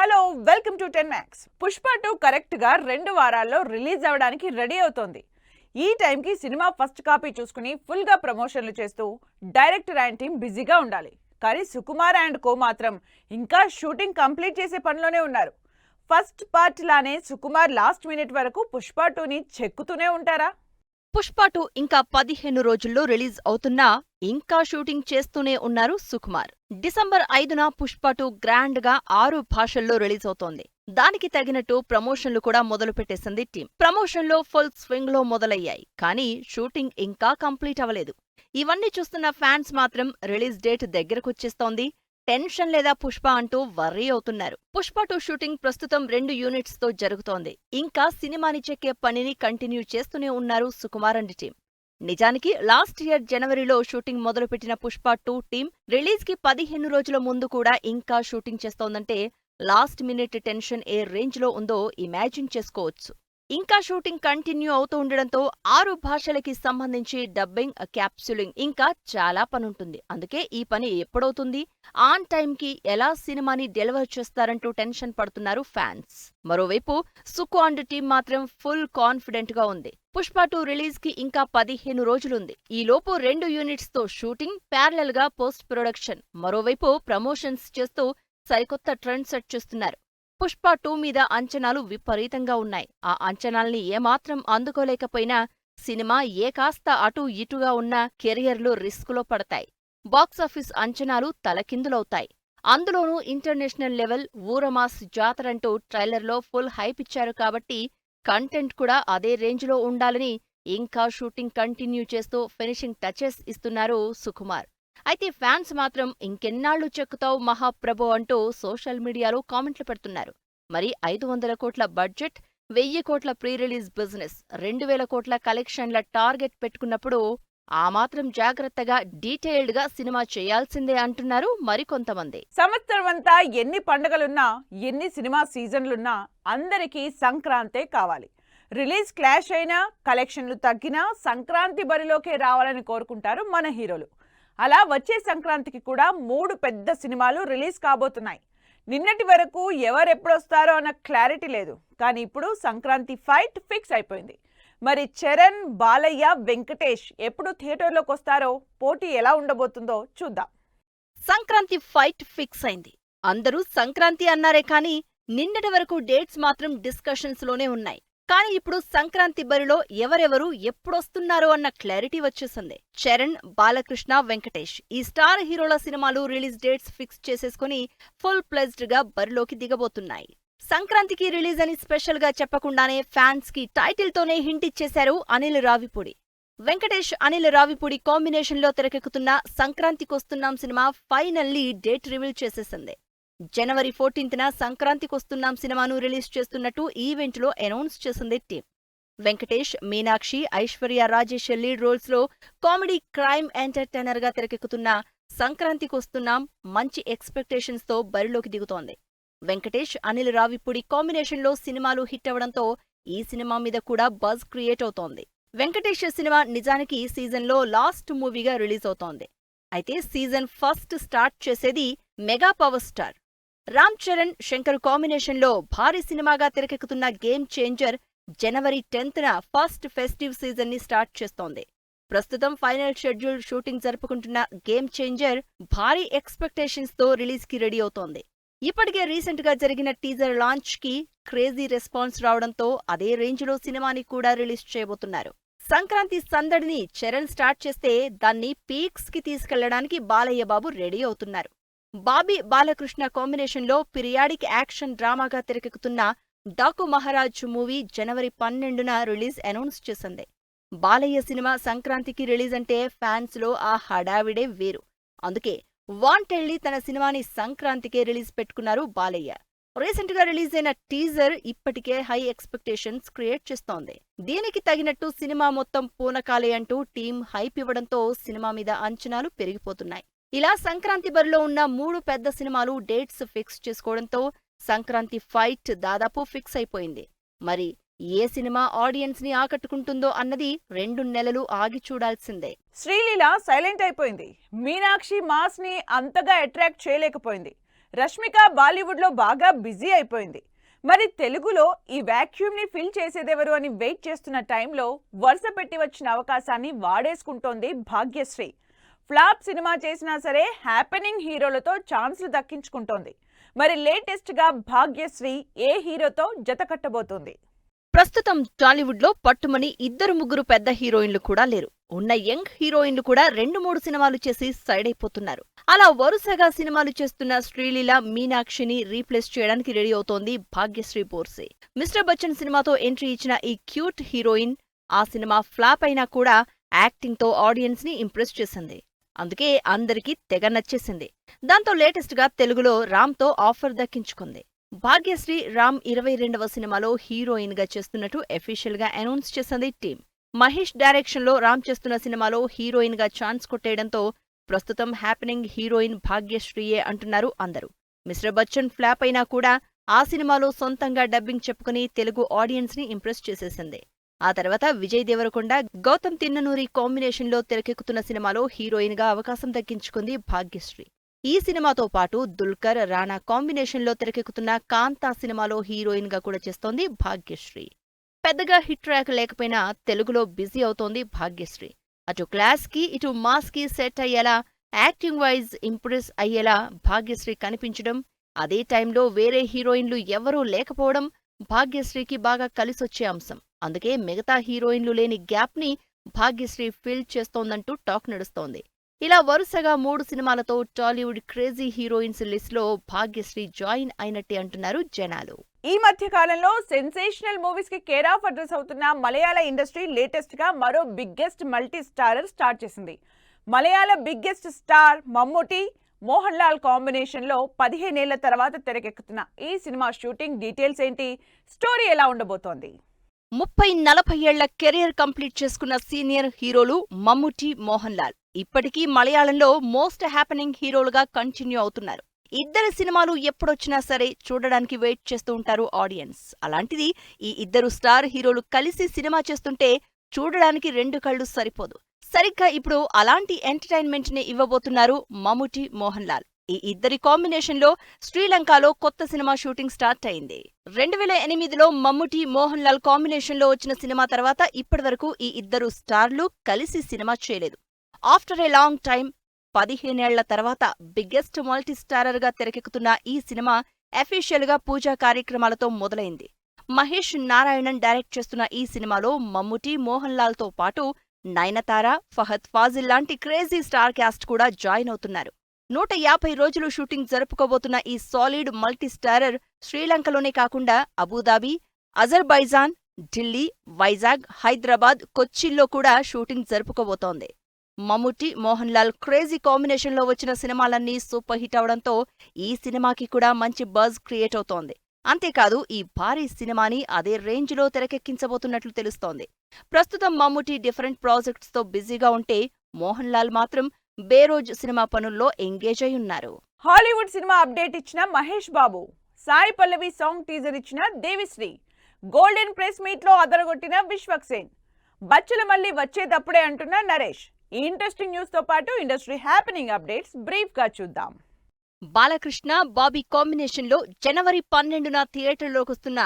Hello welcome to 10 Max. Pushpa 2 కరెక్ట్గా 2 వారాల్లో release అవ్వడానికి రెడీ అవుతోంది. ఈ టైంకి సినిమా ఫస్ట్ కాపీ చూసుకుని ఫుల్గా ప్రమోషన్లు చేస్తూ డైరెక్టర్ అండ్ టీం బిజీగా ఉండాలి. కానీ సుకుమార్ అండ్ కో మాత్రం ఇంకా షూటింగ్ కంప్లీట్ చేసే పనిలోనే ఉన్నారు. ఫస్ట్ పార్ట్ లానే సుకుమార్ లాస్ట్ మినిట్ వరకు పుష్ప 2ని చెక్కుతూనే ఉంటారా? పుష్ప 2 ఇంకా 15 రోజుల్లో రిలీజ్ అవుతున్నా ఇంకా షూటింగ్ చేస్తూనే ఉన్నారు సుకుమార్. డిసెంబర్ 5న పుష్ప 2 గ్రాండ్ గా 6 భాషల్లో రిలీజ్ అవుతోంది. దానికి తగినట్టు ప్రమోషన్లు కూడా మొదలుపెట్టేసింది టీం. ప్రమోషన్లో ఫుల్ స్వింగ్ లో మొదలయ్యాయి. కానీ షూటింగ్ ఇంకా కంప్లీట్ అవ్వలేదు. ఇవన్నీ చూస్తున్న ఫ్యాన్స్ మాత్రం రిలీజ్ డేట్ దగ్గరకొచ్చేస్తోంది, టెన్షన్ లేదా పుష్ప అంటూ వర్రీ అవుతున్నారు. పుష్ప 2 షూటింగ్ ప్రస్తుతం 2 యూనిట్స్ తో జరుగుతోంది. ఇంకా సినిమాని చెక్కే పనిని కంటిన్యూ చేస్తూనే ఉన్నారు సుకుమార్ అండ్ టీం. నిజానికి లాస్ట్ ఇయర్ జనవరిలో షూటింగ్ మొదలుపెట్టిన పుష్ప 2 టీం రిలీజ్ కి 15 రోజుల ముందు కూడా ఇంకా షూటింగ్ చేస్తోందంటే లాస్ట్ మినిట్ టెన్షన్ ఏ రేంజ్ లో ఉందో ఇమాజిన్ చేసుకోవచ్చు. ఇంకా షూటింగ్ కంటిన్యూ అవుతూ ఉండడంతో 6 భాషలకి సంబంధించి డబ్బింగ్, క్యాప్సులింగ్ ఇంకా చాలా పనుంటుంది. అందుకే ఈ పని ఎప్పుడవుతుంది, ఆన్ టైంకి ఎలా సినిమాని డెలివర్ చేస్తారంటూ టెన్షన్ పడుతున్నారు ఫ్యాన్స్. మరోవైపు సుకు అండ్ టీం మాత్రం ఫుల్ కాన్ఫిడెంట్ గా ఉంది. పుష్ప 2 రిలీజ్ కి ఇంకా 15 రోజులుంది. ఈలోపు 2 యూనిట్స్ తో షూటింగ్, ప్యారలల్ గా పోస్ట్ ప్రొడక్షన్, మరోవైపు ప్రమోషన్స్ చేస్తూ సరికొత్త ట్రెండ్ సెట్ చేస్తున్నారు. పుష్ప 2 మీద అంచనాలు విపరీతంగా ఉన్నాయి. ఆ అంచనాల్ని ఏమాత్రం అందుకోలేకపోయినా సినిమా ఏ కాస్త అటూ ఇటుగా ఉన్న కెరియర్లు రిస్కులో పడతాయి. బాక్సాఫీస్ అంచనాలు తలకిందులవుతాయి. అందులోనూ ఇంటర్నేషనల్ లెవెల్ ఊరమాస్ జాతరంటూ ట్రైలర్లో ఫుల్ హైప్ ఇచ్చారు కాబట్టి కంటెంట్ కూడా అదే రేంజ్లో ఉండాలని ఇంకా షూటింగ్ కంటిన్యూ చేస్తూ ఫినిషింగ్ టచెస్ ఇస్తున్నారు సుకుమార్. అయితే ఫ్యాన్స్ మాత్రం ఇంకెన్నాళ్లు చెక్కుతావు మహాప్రభు అంటూ సోషల్ మీడియాలో కామెంట్లు పెడుతున్నారు. మరి 500 కోట్ల బడ్జెట్, 1000 కోట్ల ప్రీ రిలీజ్ బిజినెస్, 2000 కోట్ల కలెక్షన్ల టార్గెట్ పెట్టుకున్నప్పుడు ఆ మాత్రం జాగ్రత్తగా డీటెయిల్డ్ గా సినిమా చేయాల్సిందే అంటున్నారు మరికొంతమంది. సంవత్సరమంతా ఎన్ని పండుగలున్నా, ఎన్ని సినిమా సీజన్లున్నా అందరికీ సంక్రాంతే కావాలి. రిలీజ్ క్లాష్ అయినా, కలెక్షన్లు తగ్గినా సంక్రాంతి బరిలోకే రావాలని కోరుకుంటారు మన హీరోలు. అలా వచ్చే సంక్రాంతికి కూడా 3 పెద్ద సినిమాలు రిలీజ్ కాబోతున్నాయి. నిన్నటి వరకు ఎవరెప్పుడొస్తారో అన్న క్లారిటీ లేదు. కానీ ఇప్పుడు సంక్రాంతి ఫైట్ ఫిక్స్ అయిపోయింది. మరి చరణ్, బాలయ్య, వెంకటేష్ ఎప్పుడు థియేటర్లోకి వస్తారో, పోటీ ఎలా ఉండబోతుందో చూద్దాం. సంక్రాంతి ఫైట్ ఫిక్స్ అయింది. అందరూ సంక్రాంతి అన్నారే కానీ నిన్నటి వరకు డేట్స్ మాత్రం డిస్కషన్స్ లోనే ఉన్నాయి. కానీ ఇప్పుడు సంక్రాంతి బరిలో ఎవరెవరు ఎప్పుడొస్తున్నారో అన్న క్లారిటీ వచ్చేసింది. చరణ్, బాలకృష్ణ, వెంకటేష్ ఈ స్టార్ హీరోల సినిమాలు రిలీజ్ డేట్స్ ఫిక్స్ చేసేసుకుని ఫుల్ ప్లెజ్డ్ గా బరిలోకి దిగబోతున్నాయి. సంక్రాంతికి రిలీజ్ అని స్పెషల్ గా చెప్పకుండానే ఫ్యాన్స్ కి టైటిల్ తోనే హింట్ ఇచ్చేశారు అనిల్ రావిపూడి. వెంకటేష్, అనిల్ రావిపూడి కాంబినేషన్ లో తెరకెక్కుతున్న సంక్రాంతికొస్తున్నాం సినిమా ఫైనల్లీ డేట్ రివీల్ చేసేసింది. జనవరి 14న సంక్రాంతికొస్తున్నాం సినిమాను రిలీజ్ చేస్తున్నట్టు ఈవెంట్లో అనౌన్స్ చేసింది team. Venkatesh, Meenakshi, Aishwarya Rajesh lead roles లో కామెడీ క్రైమ్ ఎంటర్టైనర్ గా తెరకెక్కుతున్న సంక్రాంతికొస్తున్నాం మంచి ఎక్స్పెక్టేషన్స్ తో బరిలోకి దిగుతోంది. వెంకటేష్, అనిల్ రావిపూడి కాంబినేషన్ లో సినిమాలు హిట్ అవడంతో ఈ సినిమా మీద కూడా బజ్ క్రియేట్ అవుతోంది. వెంకటేష్ సినిమా నిజానికి సీజన్లో లాస్ట్ మూవీగా రిలీజ్ అవుతోంది. అయితే సీజన్ ఫస్ట్ స్టార్ట్ చేసేది mega power star Ram Charan, Shankar కాంబినేషన్లో భారీ సినిమాగా తెరకెక్కుతున్న గేమ్ చేంజర్ జనవరి 10న ఫస్ట్ ఫెస్టివ్ సీజన్ ని స్టార్ట్ చేస్తోంది. ప్రస్తుతం ఫైనల్ షెడ్యూల్ షూటింగ్ జరుపుకుంటున్న గేమ్ చేంజర్ భారీ ఎక్స్పెక్టేషన్స్ తో రిలీజ్ కి రెడీ అవుతోంది. ఇప్పటికే రీసెంట్ గా జరిగిన టీజర్ లాంచ్ కి క్రేజీ రెస్పాన్స్ రావడంతో అదే రేంజ్ లో సినిమాని కూడా రిలీజ్ చేయబోతున్నారు. సంక్రాంతి సందడిని చరణ్ స్టార్ట్ చేస్తే దాన్ని పీక్స్ కి తీసుకెళ్లడానికి బాలయ్య బాబు రెడీ అవుతున్నారు. బాబీ, బాలకృష్ణ కాంబినేషన్లో పిరియాడిక్ యాక్షన్ డ్రామాగా తెరకెక్కుతున్న డాకు మహారాజ్ మూవీ జనవరి 12న రిలీజ్ అనౌన్స్ చేసింది. బాలయ్య సినిమా సంక్రాంతికి రిలీజ్ అంటే ఫ్యాన్స్ లో ఆ హడావిడే వేరు. అందుకే వాంటెడ్లీ తన సినిమాని సంక్రాంతికే రిలీజ్ పెట్టుకున్నారు బాలయ్య. రీసెంట్ గా రిలీజ్ అయిన టీజర్ ఇప్పటికే హై ఎక్స్పెక్టేషన్స్ క్రియేట్ చేస్తోంది. దీనికి తగినట్టు సినిమా మొత్తం పూనకాలే అంటూ టీం హైప్ ఇవ్వడంతో సినిమా మీద అంచనాలు పెరిగిపోతున్నాయి. ఇలా సంక్రాంతి బరిలో ఉన్న 3 పెద్ద సినిమాలు డేట్స్ ఫిక్స్ చేసుకోవడంతో సంక్రాంతి ఫైట్ దాదాపు ఫిక్స్ అయిపోయింది. మరి ఏ సినిమా ఆడియన్స్ ని ఆకట్టుకుంటుందో అన్నది 2 నెలలు ఆగి చూడాల్సిందే. శ్రీలీల సైలెంట్ అయిపోయింది. మీనాక్షి మాస్ ని అంతగా అట్రాక్ట్ చేయలేకపోయింది. రష్మిక బాలీవుడ్లో బాగా బిజీ అయిపోయింది. మరి తెలుగులో ఈ వ్యాక్యూమ్ని ఫిల్ చేసేదెవరు అని వెయిట్ చేస్తున్న టైంలో వరుస పెట్టి వచ్చిన అవకాశాన్ని వాడేసుకుంటోంది భాగ్యశ్రీ. ఫ్లాప్ సినిమా చేసినా సరే హ్యాపెనింగ్ హీరోలతో ఛాన్స్లు దక్కించుకుంటోంది. మరి లేటెస్ట్గా భాగ్యశ్రీ ఏ హీరోతో జత కట్టబోతోంది? ప్రస్తుతం టాలీవుడ్ లో పట్టుమని 2-3 పెద్ద హీరోయిన్లు కూడా లేరు. ఉన్న యంగ్ హీరోయిన్లు కూడా 2-3 సినిమాలు చేసి సైడ్ అయిపోతున్నారు. అలా వరుసగా సినిమాలు చేస్తున్న శ్రీలీల, మీనాక్షిని రీప్లేస్ చేయడానికి రెడీ అవుతోంది భాగ్యశ్రీ బోర్సే. మిస్టర్ బచ్చన్ సినిమాతో ఎంట్రీ ఇచ్చిన ఈ క్యూట్ హీరోయిన్ ఆ సినిమా ఫ్లాప్ అయినా కూడా యాక్టింగ్ తో ఆడియన్స్ ని ఇంప్రెస్ చేసింది. అందుకే అందరికీ తెగ నచ్చేసింది. దాంతో లేటెస్ట్ గా తెలుగులో రామ్ తో ఆఫర్ దక్కించుకుంది. భాగ్యశ్రీ రామ్ 22వ సినిమాలో హీరోయిన్ గా చేస్తున్నట్టు అఫీషియల్ గా అనౌన్స్ చేసింది టీం. మహేష్ డైరెక్షన్ లో రామ్ చేస్తున్న సినిమాలో హీరోయిన్ గా ఛాన్స్ కొట్టేయడంతో ప్రస్తుతం హ్యాపెనింగ్ హీరోయిన్ భాగ్యశ్రీయే అంటున్నారు అందరూ. మిస్టర్ బచ్చన్ ఫ్లాప్ అయినా కూడా ఆ సినిమాలో సొంతంగా డబ్బింగ్ చెప్పుకుని తెలుగు ఆడియన్స్ ని ఇంప్రెస్ చేసేసింది. ఆ తర్వాత విజయ్ దేవరకొండ, గౌతమ్ తిన్ననూరి కాంబినేషన్ లో తెరకెక్కుతున్న సినిమాలో హీరోయిన్ గా అవకాశం దక్కించుకుంది భాగ్యశ్రీ. ఈ సినిమాతో పాటు దుల్కర్, రాణా కాంబినేషన్ లో తెరకెక్కుతున్న కాంతా సినిమాలో హీరోయిన్ గా కూడా చేస్తోంది భాగ్యశ్రీ. పెద్దగా హిట్ ట్రాక్ లేకపోయినా తెలుగులో బిజీ అవుతోంది భాగ్యశ్రీ. అటు క్లాస్ కి ఇటు మాస్ కి సెట్ అయ్యేలా, యాక్టింగ్ వైజ్ ఇంప్రెస్ అయ్యేలా భాగ్యశ్రీ కనిపించడం, అదే టైంలో వేరే హీరోయిన్లు ఎవరూ లేకపోవడం భాగ్యశ్రీకి బాగా కలిసొచ్చే అంశం. అందుకే మిగతా హీరోయిన్లు లేని గ్యాప్ ని భాగ్యశ్రీ ఫిల్ చేస్తోందంటూ టాక్ నడుస్తోంది. ఇలా వరుసగా 3 సినిమాలతో టాలీవుడ్ క్రేజీ హీరోయిన్స్ లిస్ట్ లో భాగ్యశ్రీ జాయిన్ అయినట్టే అంటున్నారు జనాలు. ఈ మధ్య కాలంలో సెన్సేషనల్ మూవీస్ కి కేర్ ఆఫ్ అడ్రస్ అవుతున్న మలయాళ ఇండస్ట్రీ లేటెస్ట్ గా మరో బిగ్గెస్ట్ మల్టీ స్టారర్ స్టార్ట్ చేసింది. మలయాళ biggest star Mammootty, Mohanlal combination లో 15 ఏళ్ల తర్వాత తెరకెక్కుతున్న ఈ సినిమా షూటింగ్ డీటెయిల్స్ ఏంటి, స్టోరీ ఎలా ఉండబోతోంది? 30-40 ఏళ్ల కెరీర్ కంప్లీట్ చేసుకున్న సీనియర్ హీరోలు మమ్ముటి, మోహన్ లాల్ ఇప్పటికీ మలయాళంలో మోస్ట్ హ్యాపెనింగ్ హీరోలుగా కంటిన్యూ అవుతున్నారు. ఇద్దరి సినిమాలు ఎప్పుడొచ్చినా సరే చూడడానికి వెయిట్ చేస్తూ ఉంటారు ఆడియన్స్. అలాంటిది ఈ ఇద్దరు స్టార్ హీరోలు కలిసి సినిమా చేస్తుంటే చూడడానికి 2 కళ్ళు సరిపోదు. సరిగ్గా ఇప్పుడు అలాంటి ఎంటర్టైన్మెంట్ ని ఇవ్వబోతున్నారు మమ్ముటి, మోహన్ లాల్. ఈ ఇద్దరి కాంబినేషన్ లో శ్రీలంకలో కొత్త సినిమా షూటింగ్ స్టార్ట్ అయింది. 2008లో మమ్ముటి, మోహన్ లాల్ కాంబినేషన్ లో వచ్చిన సినిమా తర్వాత ఇప్పటివరకు ఈ ఇద్దరు స్టార్లు కలిసి సినిమా చేయలేదు. ఆఫ్టర్ ఏ లాంగ్ టైం 15 ఏళ్ల తర్వాత బిగ్గెస్ట్ మల్టీ స్టారర్ గా తెరకెక్కుతున్న ఈ సినిమా అఫీషియల్ గా పూజా కార్యక్రమాలతో మొదలైంది. మహేష్ నారాయణన్ డైరెక్ట్ చేస్తున్న ఈ సినిమాలో మమ్ముటి, మోహన్ లాల్ తో పాటు నయనతార, ఫహద్ ఫాజిల్ లాంటి క్రేజీ స్టార్ క్యాస్ట్ కూడా జాయిన్ అవుతున్నారు. 150 రోజులు షూటింగ్ జరుపుకోబోతున్న ఈ సాలిడ్ మల్టీ స్టారర్ శ్రీలంకలోనే కాకుండా అబుదాబి, అజర్బైజాన్, ఢిల్లీ, వైజాగ్, హైదరాబాద్, కొచ్చిల్లో కూడా షూటింగ్ జరుపుకోబోతోంది. మమ్ముటి, మోహన్ లాల్ క్రేజీ కాంబినేషన్లో వచ్చిన సినిమాలన్నీ సూపర్ హిట్ అవడంతో ఈ సినిమాకి కూడా మంచి బజ్ క్రియేట్ అవుతోంది. అంతేకాదు ఈ భారీ సినిమాని అదే రేంజ్లో తెరకెక్కించబోతున్నట్లు తెలుస్తోంది. ప్రస్తుతం మమ్ముటి డిఫరెంట్ ప్రాజెక్ట్స్ తో బిజీగా ఉంటే మోహన్ లాల్ మాత్రం బేరోజ్ సినిమా పనుల్లో ఎంగేజ్ అయి ఉన్నారు. హాలీవుడ్ సినిమా అప్డేట్ ఇచ్చిన మహేష్ బాబు, సాయి పల్లవి సాంగ్ టీజర్ ఇచ్చిన దేవిశ్రీ, గోల్డెన్ ప్రెస్ మీట్ లో అదరగొట్టిన విశ్వక్సేన్, బచ్చల మళ్ళీ వచ్చేటప్పుడే అంటున్న నరేష్. ఈ ఇంట్రెస్టింగ్ న్యూస్ తో పాటు ఇండస్ట్రీ హ్యాపెనింగ్ అప్డేట్స్ బ్రీఫ్ గా చూద్దాం. బాలకృష్ణ, బాబీ కాంబినేషన్ లో జనవరి 12న థియేటర్లోకి వస్తున్న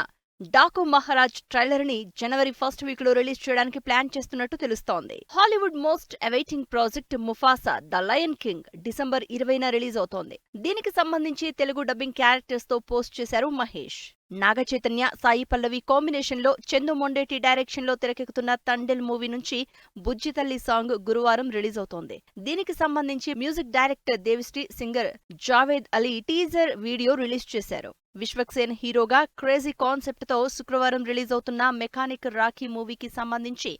డాకు మహారాజ్ ట్రైలర్ ని జనవరి 1st వీక్ లో రిలీజ్ చేయడానికి ప్లాన్ చేస్తున్నట్టు తెలుస్తోంది. Hollywood most awaiting project Mufasa the Lion King December 20న రిలీజ్ అవుతోంది. దీనికి సంబంధించి తెలుగు డబ్బింగ్ క్యారెక్టర్స్ తో పోస్ట్ చేశారు మహేష్. నాగ చైతన్య, సాయి పల్లవి కాంబినేషన్ లో చందు మొండేటి డైరెక్షన్ లో తెరకెక్కుతున్న తండెల్ మూవీ నుంచి బుజ్జి తల్లి సాంగ్ గురువారం రిలీజ్ అవుతోంది. దీనికి సంబంధించి music director Devisri, singer Javed Ali teaser video release చేశారు. విశ్వక్సేన్ హీరోగా క్రేజీ కాన్సెప్ట్ తో శుక్రవారం రిలీజ్ అవుతున్న మెకానిక్ రాఖీ మూవీకి సంబంధించి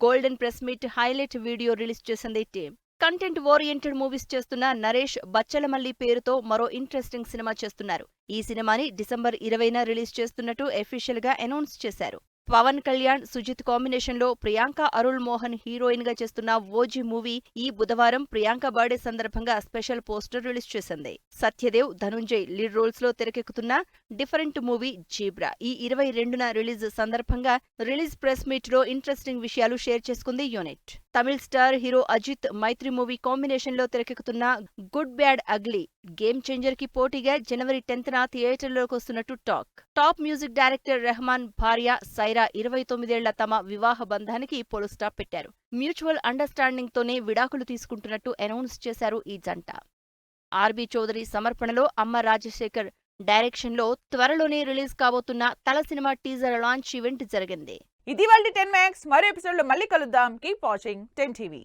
golden press meet highlight video release చేసింది టీం. కంటెంట్ ఓరియంటెడ్ మూవీస్ చేస్తున్న నరేష్ బచ్చలమల్లి పేరుతో మరో ఇంట్రెస్టింగ్ సినిమా చేస్తున్నారు. ఈ సినిమాని డిసెంబర్ 20న రిలీజ్ చేస్తున్నట్టు అఫీషియల్ గా అనౌన్స్ చేశారు. పవన్ కళ్యాణ్, సుజిత్ కాంబినేషన్ లో ప్రియాంక అరుళ్ మోహన్ హీరోయిన్ గా చేస్తున్న ఓజీ మూవీ ఈ బుధవారం ప్రియాంక బర్త్డే సందర్భంగా స్పెషల్ పోస్టర్ రిలీజ్ చేసింది. సత్యదేవ్, ధనుంజయ్ లీడ్ రోల్స్ లో తెరకెక్కుతున్న డిఫరెంట్ మూవీ జీబ్రా ఈ 22న రిలీజ్ సందర్భంగా రిలీజ్ ప్రెస్ మీట్ లో ఇంట్రెస్టింగ్ విషయాలు షేర్ చేసుకుంది unit. Tamil star hero Ajith Mythri movie combination లో తెరకెక్కుతున్న Good Bad Ugly Game Changer కి పోటీగా జనవరి 10న థియేటర్లోకి వస్తున్నట్టు talk. Top music director Rahman భార్య సైరా 29 ఏళ్ల తమ వివాహ బంధానికి ఫుల్ స్టాప్ పెట్టారు. మ్యూచువల్ అండర్స్టాండింగ్ తోనే విడాకులు తీసుకుంటున్నట్టు అనౌన్స్ చేశారు ఈ జంట. ఆర్బీ చౌదరి సమర్పణలో అమ్మ రాజశేఖర్ డైరెక్షన్లో త్వరలోనే రిలీజ్ కాబోతున్న తల సినిమా టీజర్ లాంచ్ ఈవెంట్ జరిగింది. ఇది వాళ్ళ 10 మ్యాక్స్. మరో ఎపిసోడ్ లో మళ్ళీ కలుద్దాం. Keep watching 10 TV.